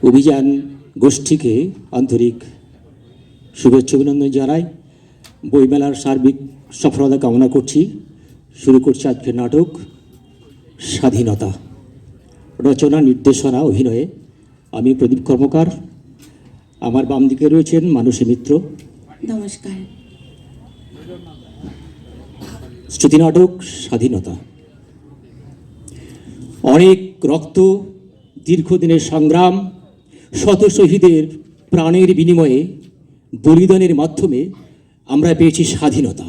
অভিযান গোষ্ঠীকে আন্তরিক শুভেচ্ছা অভিনন্দন জানাই। বইমেলার সার্বিক সফলতা কামনা করছি। শুরু করছি আজকের নাটক স্বাধীনতা। রচনা, নির্দেশনা, অভিনয়ে আমি প্রদীপ কর্মকার। আমার বাম দিকে রয়েছেন মানসী মিত্র। নমস্কার। শ্রুতি নাটক স্বাধীনতা। অনেক রক্ত, দীর্ঘদিনের সংগ্রাম, শত শহীদের প্রাণের বিনিময়ে বলিদানের মাধ্যমে আমরা পেয়েছি স্বাধীনতা।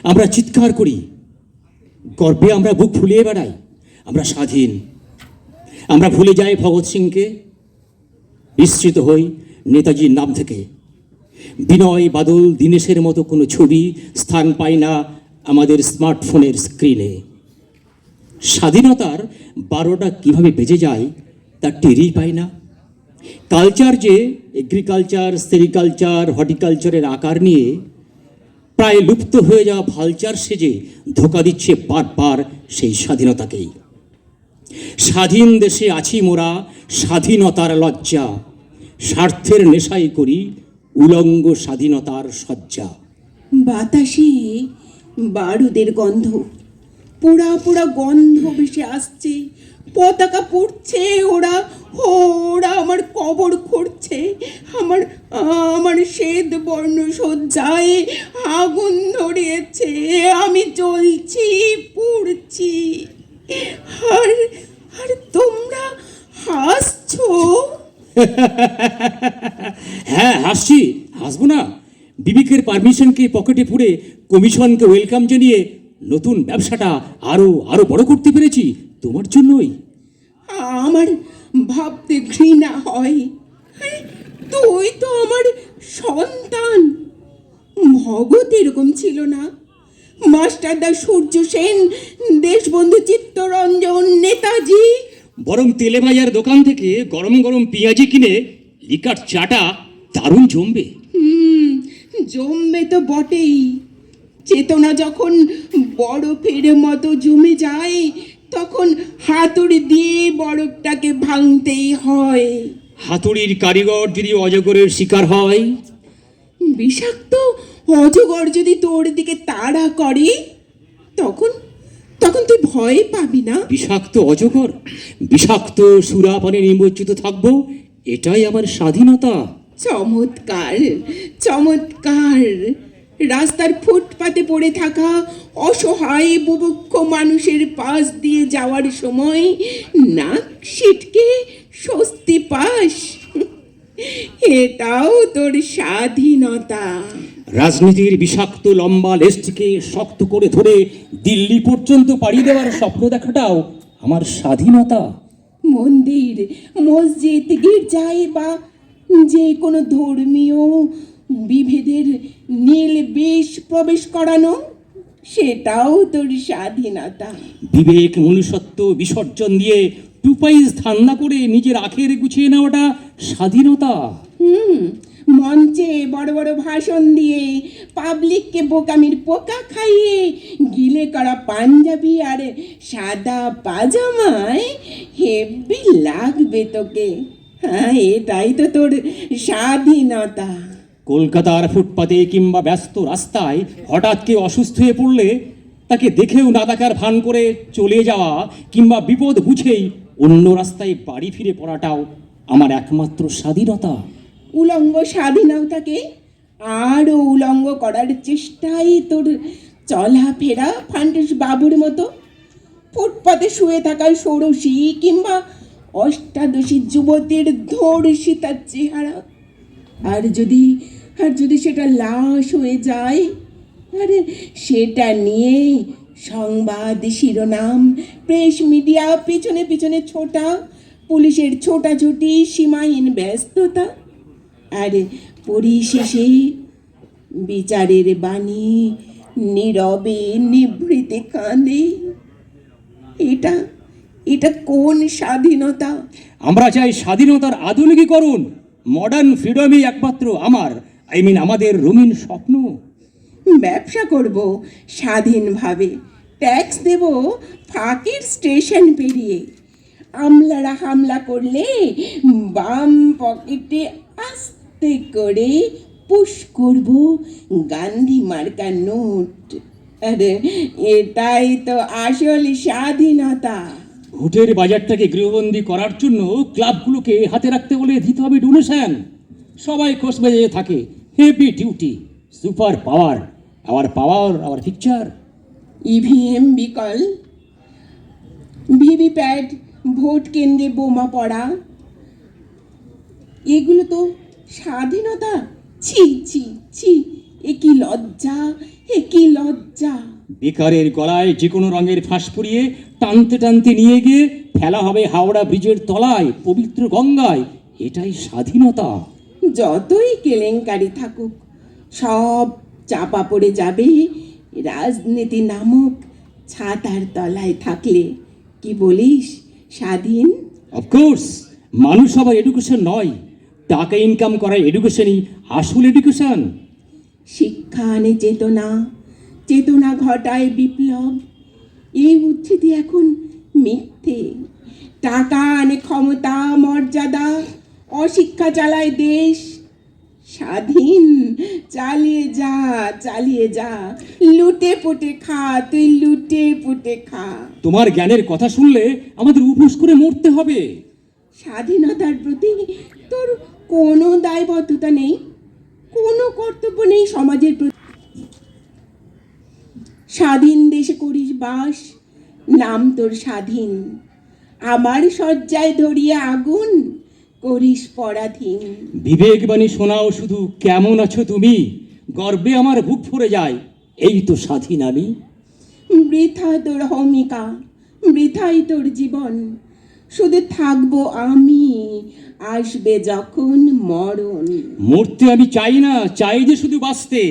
আমরা চিৎকার করি, গর্বে আমরা বুক ফুলিয়ে বেড়াই, আমরা স্বাধীন। আমরা ভুলে যাই ভগৎ সিংকে, বিস্মৃত হই নেতাজির নাম থেকে। বিনয়, বাদল, দীনেশের মতো কোনো ছবি স্থান পায় না আমাদের স্মার্টফোনের স্ক্রিনে। স্বাধীনতার 12টা কীভাবে বেজে যায় তার টেরই পায় না। কালচার যে এগ্রিকালচার, সেরিকালচার, হর্টিকালচারের আকার নিয়ে প্রায় লুপ্ত হয়ে যাওয়া ভালচার সেজে ধোঁকা দিচ্ছে বারবার সেই স্বাধীনতাকেই। স্বাধীন দেশে আছি মোরা, স্বাধীনতার লজ্জা, স্বার্থের নেশাই করি উলঙ্গ স্বাধীনতার সজ্জা। বাতাসে বারুদের গন্ধ, পোড়া পোড়া গন্ধ ভেসে আসছে। পতাকা পড়ছে, ওরা ওরা আমার কবর খুঁড়ছে। আমার আমার শ্বেত বর্ণ সজ্জায় আগুন ধরিয়েছে। আমি জ্বলছি, পুড়ছি। আর আর তোমরা হাসছো। হ্যাঁ, হাসছি, হাসবো না? বিবেকের পারমিশনকে পকেটে পুরে কমিশনকে ওয়েলকাম জানিয়ে নতুন ব্যবসাটা আরো আরো বড় করতে পেরেছি তোমার জন্যই। আমার ভাবতে ঘৃণা হয়। তুই তো আমার সন্তান। ভগৎ এরকম ছিল না। মাস্টারদা সূর্য সেন, দেশবন্ধু চিত্তরঞ্জন, নেতাজি। বরং তেলে ভাজার দোকান থেকে গরম গরম পেঁয়াজি কিনে লিকার চাটা দারুণ জমবে। জমবে তো বটেই। চেতনা যখন বরফের মতো জমে যায়, তখন হাতুড়ি দিয়ে বরফটাকে ভাঙতেই হয়। হাতুড়ির কারিগর যদি অজগরের শিকার হয়, বিষাক্ত অজগর যদি তোর দিকে তাড়া করে, তখন তখন তুই ভয় পাবি না। বিষাক্ত অজগর, বিষাক্ত সুরাপানে নিমজ্জিত থাকবো, এটাই আমার স্বাধীনতা। চমৎকার, চমৎকার। রাস্তার ফুটপাতে পড়ে থাকা অসহায় বুভুক্ষ মানুষের পাশ দিয়ে যাওয়ার সময় নাক সিটকে স্বস্তি পাস, এটাও তোর স্বাধীনতা। রাজনীতির বিষাক্ত লম্বা লেজটিকে শক্ত করে ধরে দিল্লি পর্যন্ত পাড়ি দেওয়ার স্বপ্ন দেখাটাও আমার স্বাধীনতা। মন্দির, মসজিদ, গির্জায় বা যে কোনো ধর্মীয় বিভেদের নীল বেশ প্রবেশ করানো, সেটাও তোর স্বাধীনতা। বিবেক, মনুষ্যত্ব বিসর্জন দিয়ে টুপাইজ ধান্দা করে নিজের আখের গুছিয়ে নেওয়াটা স্বাধীনতা। মঞ্চে বড় বড় ভাষণ দিয়ে পাবলিককে বোকামির পোকা খাইয়ে গিলে করা পাঞ্জাবি আর সাদা পাজামায় হেব্বি লাগবে তোকে। হ্যাঁ, এটাই তো তোর স্বাধীনতা। কলকাতার ফুটপাতে কিংবা ব্যস্ত রাস্তায় হঠাৎ কেউ অসুস্থ হয়ে পড়লে তাকে দেখেও না দেখার ভান করে চলে যাওয়া, কিংবা বিপদ বুঝেই অন্য রাস্তায় বাড়ি ফিরে পড়াটাও আমার একমাত্র স্বাধীনতা। উলঙ্গ স্বাধীনতাকে আরও উলঙ্গ করার চেষ্টাই তোর চলাফেরা ফান্টিস বাবুর মতো। ফুটপাতে শুয়ে থাকা ষোড়শী কিংবা অষ্টাদশী যুবতীর ধর্ষিতার চেহারা, আর যদি সেটা লাশ হয়ে যায়, আরে সেটা নিয়ে সংবাদ শিরোনাম, প্রেস মিডিয়া, পিছনে পিছনে ছোটা, পুলিশের ছোটাছুটি, সীমাহীন ব্যস্ততা, আর পরিশেষে বিচারের বাণী নীরবে নিভৃতে কাঁদে। এটা এটা কোন স্বাধীনতা? আমরা চাই স্বাধীনতার আধুনিকীকরণ। মডার্ন ফ্রিডমই একমাত্র আমাদের রঙিন স্বপ্ন। ব্যবসা করব স্বাধীনভাবে, ট্যাক্স দেব ফাঁকির স্টেশন পেরিয়ে। আমলারা হামলা করলে বাম পকেটে আস্তে করে পুশ করব গান্ধী মার্কা নোট। আরে এটাই তো আসল স্বাধীনতা। ভোটের বাজারটাকে গৃহবন্দী করার জন্য ক্লাবগুলোকে হাতে রাখতে বলে দিতে হবে ডোনেশন। সবাই খোঁজ মেজে থাকে, heavy duty, super power, our picture. EVM বিকল, ভিভিপ্যাট, ভোট কেন্দ্রে বোমা পড়া, এগুলো তো স্বাধীনতা? ছি ছি ছি, এ কি লজ্জা, এ কি লজ্জা। বেকারের গলায় যে কোনো রঙের ফাঁস পরিয়ে টানতে টানতে নিয়ে গিয়ে ফেলা হবে হাওড়া ব্রিজের তলায়, পবিত্র গঙ্গায়। এটাই স্বাধীনতা। যতই কেলেঙ্কারি থাকুক, সব চাপা পড়ে যাবে রাজনীতি নামক ছাতার তলায় থাকলে। কি বলিস, স্বাধীন? অফকোর্স, মানুষ সবার এডুকেশন নয়, টাকা ইনকাম করার এডুকেশনই আসল এডুকেশন। শিক্ষা আনে চেতনা, চেতনা ঘটায় বিপ্লব। এই উদ্ধৃতি এখন মিথ্যে। টাকা আনে ক্ষমতা, মর্যাদা, অশিক্ষা চালায় দেশ। স্বাধীন, চালিয়ে যা, চালিয়ে যা, লুটে পুটে খা, তুই লুটে পুটে খা। তোমার জ্ঞানের কথা শুনলে আমাদের উপোস করে মরতে হবে। স্বাধীনতার প্রতি তোর কোনো দায়বদ্ধতা নেই, কোনো কর্তব্য নেই সমাজের প্রতি। স্বাধীন দেশে করিস বাস, নাম তোর স্বাধীন। আমার শয্যায় ধরিয়ে আগুন, করিস পরাধীন। বিবেকবাণী শোনাও শুধু, কেমন আছো তুমি, গর্বে আমার বুক ভরে যায়, এই তো স্বাধীন আমি। বৃথা তোর ভূমিকা, বৃথাই তোর জীবন, শুধু থাকবো আমি, আসবে যখন মরণ। মরতে আমি চাই না, চাই যে শুধু বাঁচতে।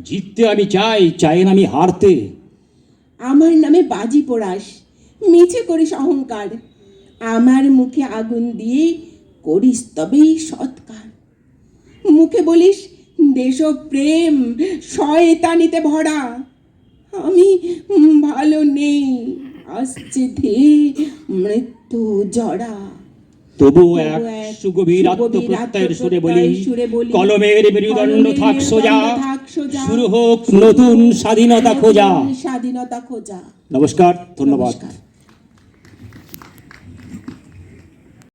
জিততে আমি চাই, চাই না আমি হারতে। আমার নামে বাজি পোড়াস, মিছে করিস অহংকার। আমার মুখে আগুন দিয়ে করিস তবেই সৎকার। মুখে বলিস দেশপ্রেম, শয়তানিতে ভরা। আমি ভালো নেই, আসছে ধীরে মৃত্যু জড়া। তবু এক সুগভীর আত্মপ্রত্যয়ের সুরে বলি, কলমের মেরুদণ্ড থাক সোজা, শুরু হোক নতুন স্বাধীনতা খোঁজা। স্বাধীনতা খোঁজা। নমস্কার, ধন্যবাদ। নমস্কার।